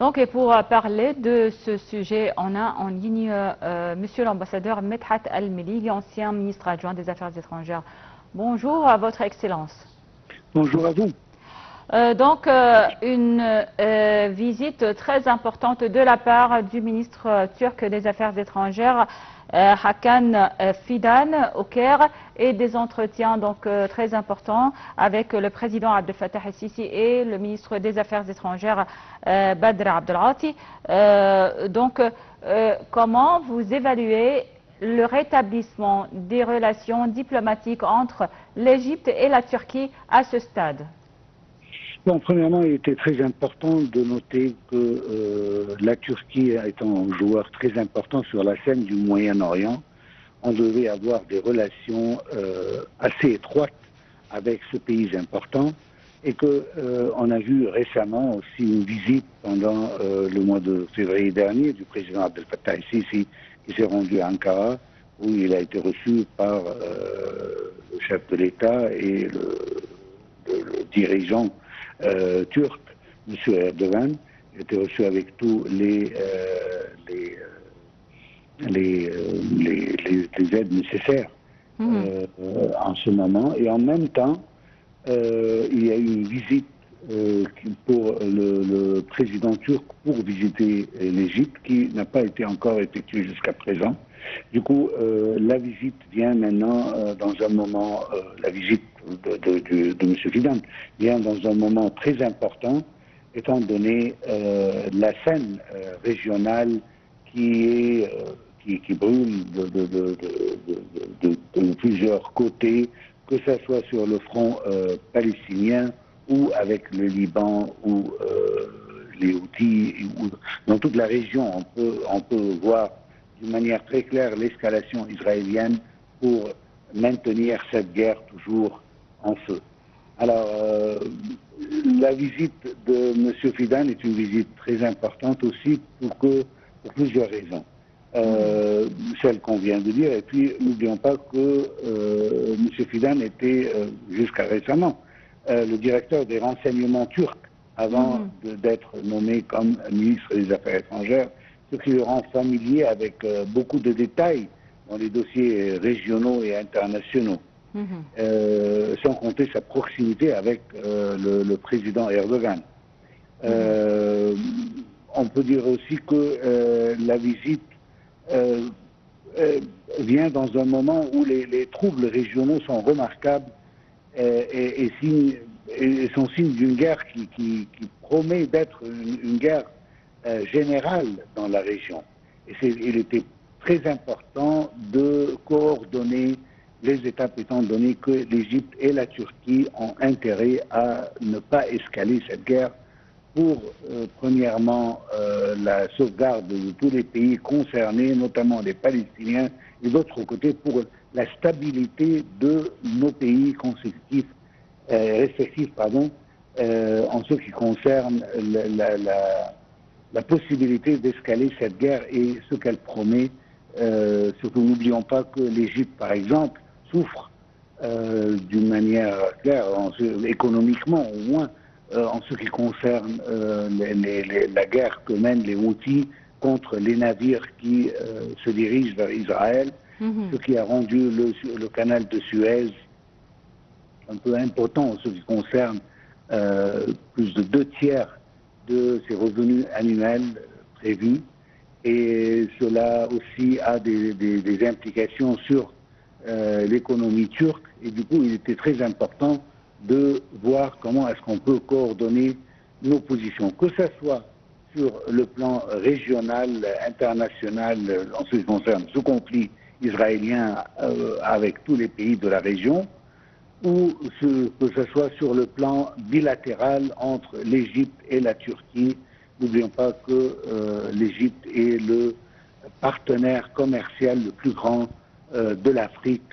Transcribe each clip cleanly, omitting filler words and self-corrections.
Donc, et pour parler de ce sujet, on a en ligne Monsieur l'ambassadeur Medhat Al-Melighi, ancien ministre adjoint des Affaires étrangères. Bonjour à votre Excellence. Bonjour à vous. Une visite très importante de la part du ministre turc des Affaires étrangères, Hakan Fidan, au Caire, et des entretiens très importants avec le président Abdel Fattah el-Sisi et le ministre des Affaires étrangères, Badr Abdelghati. Comment vous évaluez le rétablissement des relations diplomatiques entre l'Égypte et la Turquie à ce stade? Bon, premièrement, il était très important de noter que la Turquie étant un joueur très important sur la scène du Moyen-Orient, on devait avoir des relations assez étroites avec ce pays important et qu'on a vu récemment aussi une visite pendant le mois de février dernier du président Abdel Fattah el-Sisi qui s'est rendu à Ankara où il a été reçu par le chef de l'État et le dirigeant turc, M. Erdogan. Il a été reçu avec tous les aides nécessaires en ce moment. Et en même temps, il y a eu une visite pour le président turc pour visiter l'Égypte qui n'a pas été encore effectuée jusqu'à présent. Du coup, la visite vient maintenant dans un moment, la visite de M. Fidan vient dans un moment très important, étant donné la scène régionale qui brûle de plusieurs côtés, que ce soit sur le front palestinien ou avec le Liban ou les Houthis. Dans toute la région, on peut voir d'une manière très claire l'escalation israélienne pour maintenir cette guerre toujours en feu. Alors, la visite de M. Fidan est une visite très importante aussi pour plusieurs raisons. Celle qu'on vient de dire, et puis n'oublions pas que M. Fidan était jusqu'à récemment le directeur des renseignements turcs avant d'être nommé comme ministre des Affaires étrangères, ce qui le rend familier avec beaucoup de détails dans les dossiers régionaux et internationaux. Sans compter sa proximité avec le président Erdogan. On peut dire aussi que la visite vient dans un moment où les troubles régionaux sont remarquables et sont signes d'une guerre qui promet d'être une guerre générale dans la région. Et il était très important de coordonner les étapes, étant donné que l'Égypte et la Turquie ont intérêt à ne pas escalader cette guerre pour, premièrement, la sauvegarde de tous les pays concernés, notamment les Palestiniens, et d'autre côté, pour la stabilité de nos pays respectifs, en ce qui concerne la possibilité d'escalader cette guerre et ce qu'elle promet. Surtout, n'oublions pas que l'Égypte, par exemple, souffre d'une manière claire, économiquement au moins, en ce qui concerne la guerre que mènent les Houthis contre les navires qui se dirigent vers Israël, ce qui a rendu le canal de Suez un peu important en ce qui concerne plus de 2/3 de ses revenus annuels prévus. Et cela aussi a des implications sur l'économie turque. Et du coup, il était très important de voir comment est-ce qu'on peut coordonner nos positions, que ce soit sur le plan régional, international, en ce qui concerne ce conflit israélien avec tous les pays de la région, ou que ce soit sur le plan bilatéral entre l'Égypte et la Turquie. N'oublions pas que l'Égypte est le partenaire commercial le plus grand de l'Afrique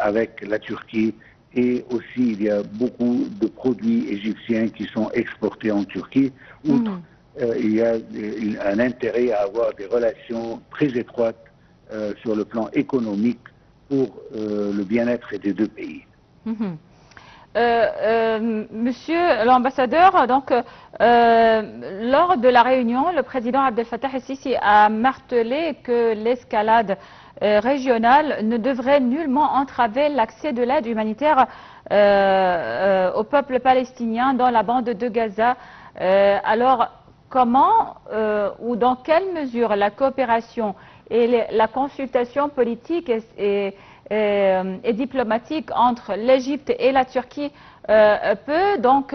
avec la Turquie. Et aussi, il y a beaucoup de produits égyptiens qui sont exportés en Turquie. Outre, il y a un intérêt à avoir des relations très étroites sur le plan économique pour le bien-être des deux pays. Monsieur l'ambassadeur, donc, lors de la réunion, le président Abdel Fattah el-Sisi a martelé que l'escalade régionale ne devrait nullement entraver l'accès de l'aide humanitaire au peuple palestinien dans la bande de Gaza. Alors, comment ou dans quelle mesure la coopération et la consultation politique et diplomatique entre l'Égypte et la Turquie peut donc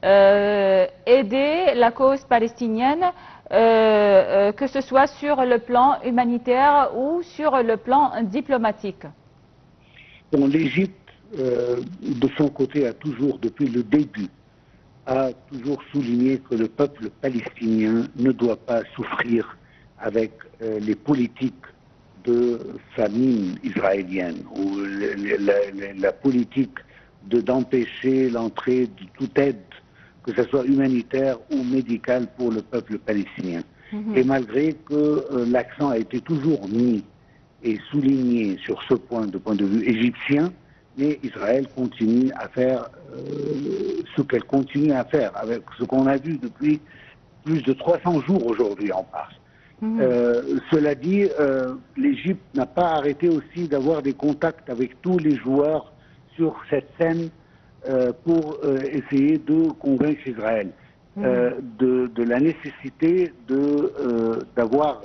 aider la cause palestinienne, que ce soit sur le plan humanitaire ou sur le plan diplomatique? Bon, l'Égypte, de son côté, a toujours, depuis le début, a toujours souligné que le peuple palestinien ne doit pas souffrir avec les politiques de famine israélienne ou la politique d'empêcher l'entrée de toute aide, que ce soit humanitaire ou médicale, pour le peuple palestinien. Et malgré que l'accent a été toujours mis et souligné sur ce point de vue égyptien, mais Israël continue à faire ce qu'elle continue à faire, avec ce qu'on a vu depuis plus de 300 jours aujourd'hui en Pars. Cela dit, l'Égypte n'a pas arrêté aussi d'avoir des contacts avec tous les joueurs sur cette scène pour essayer de convaincre Israël de la nécessité d'avoir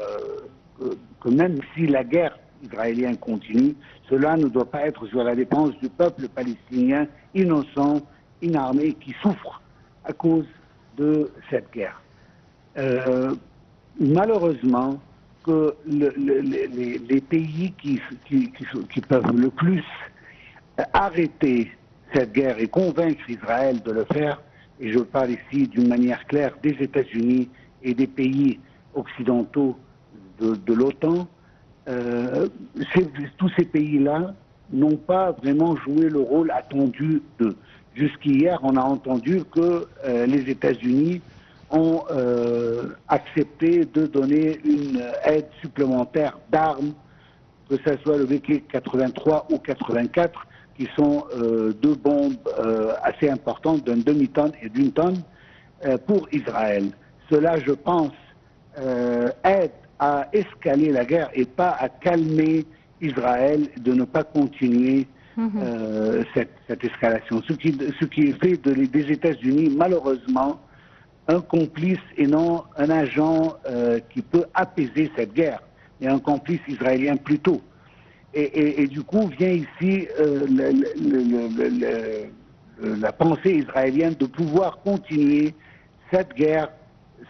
que même si la guerre israélienne continue, cela ne doit pas être sur la dépense du peuple palestinien innocent, inarmé, qui souffre à cause de cette guerre. Malheureusement, que les pays qui peuvent le plus arrêter cette guerre et convaincre Israël de le faire, et je parle ici d'une manière claire des États-Unis et des pays occidentaux de l'OTAN, tous ces pays-là n'ont pas vraiment joué le rôle attendu d'eux. Jusqu'hier, on a entendu que les États-Unis ont accepté de donner une aide supplémentaire d'armes, que ce soit le VK-83 ou 84, qui sont deux bombes assez importantes d'une demi-tonne et d'une tonne pour Israël. Cela, je pense, aide à escalader la guerre et pas à calmer Israël, de ne pas continuer cette escalation. Ce qui est fait des États-Unis, malheureusement, un complice et non un agent qui peut apaiser cette guerre, mais un complice israélien plutôt. Et du coup vient ici la pensée israélienne de pouvoir continuer cette guerre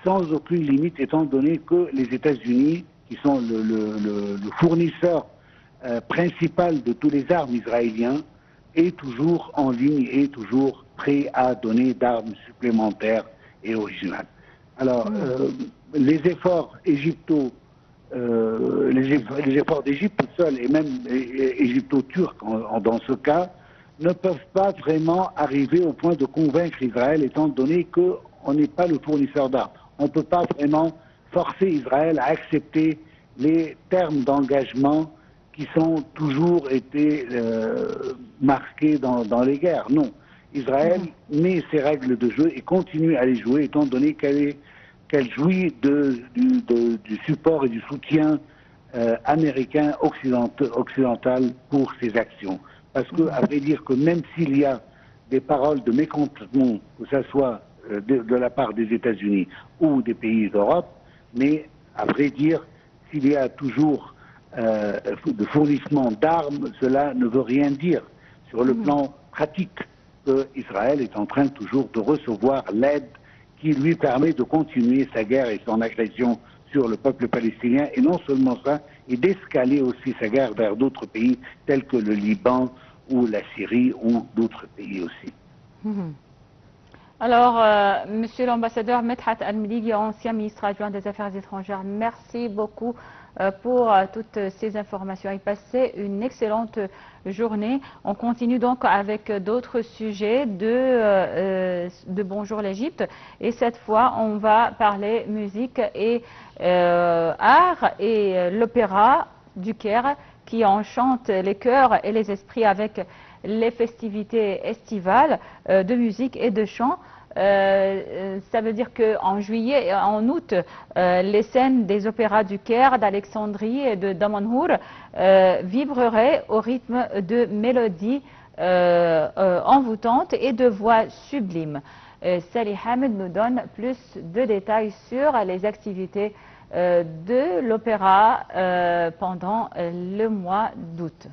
sans aucune limite, étant donné que les États-Unis, qui sont le fournisseur principal de tous les armes israéliens, est toujours en ligne et toujours prêt à donner d'armes supplémentaires et originales. Alors, les efforts les efforts d'Égypte seule et même égypto-turcs dans ce cas ne peuvent pas vraiment arriver au point de convaincre Israël, étant donné qu'on n'est pas le fournisseur d'armes. On ne peut pas vraiment forcer Israël à accepter les termes d'engagement qui sont toujours été marqués dans les guerres. Non. Israël met ses règles de jeu et continue à les jouer, étant donné qu'elle jouit du support et du soutien américain occidental pour ses actions. Parce que, à vrai dire, que même s'il y a des paroles de mécontentement, que ce soit de la part des États-Unis ou des pays d'Europe, mais à vrai dire, s'il y a toujours de fournissement d'armes, cela ne veut rien dire sur le plan pratique, que Israël est en train toujours de recevoir l'aide qui lui permet de continuer sa guerre et son agression sur le peuple palestinien, et non seulement ça, et d'escaler aussi sa guerre vers d'autres pays tels que le Liban ou la Syrie ou d'autres pays aussi. Alors, Monsieur l'ambassadeur Medhat Al-Meligi, ancien ministre adjoint des Affaires étrangères, merci beaucoup pour toutes ces informations et passez une excellente journée. On continue donc avec d'autres sujets de Bonjour l'Égypte, et cette fois on va parler musique et art et l'opéra du Caire qui enchante les cœurs et les esprits avec les festivités estivales de musique et de chant. Ça veut dire qu'en juillet et en août, les scènes des opéras du Caire, d'Alexandrie et de Damanhour vibreraient au rythme de mélodies envoûtantes et de voix sublimes. Sally Hamed nous donne plus de détails sur les activités de l'opéra pendant le mois d'août.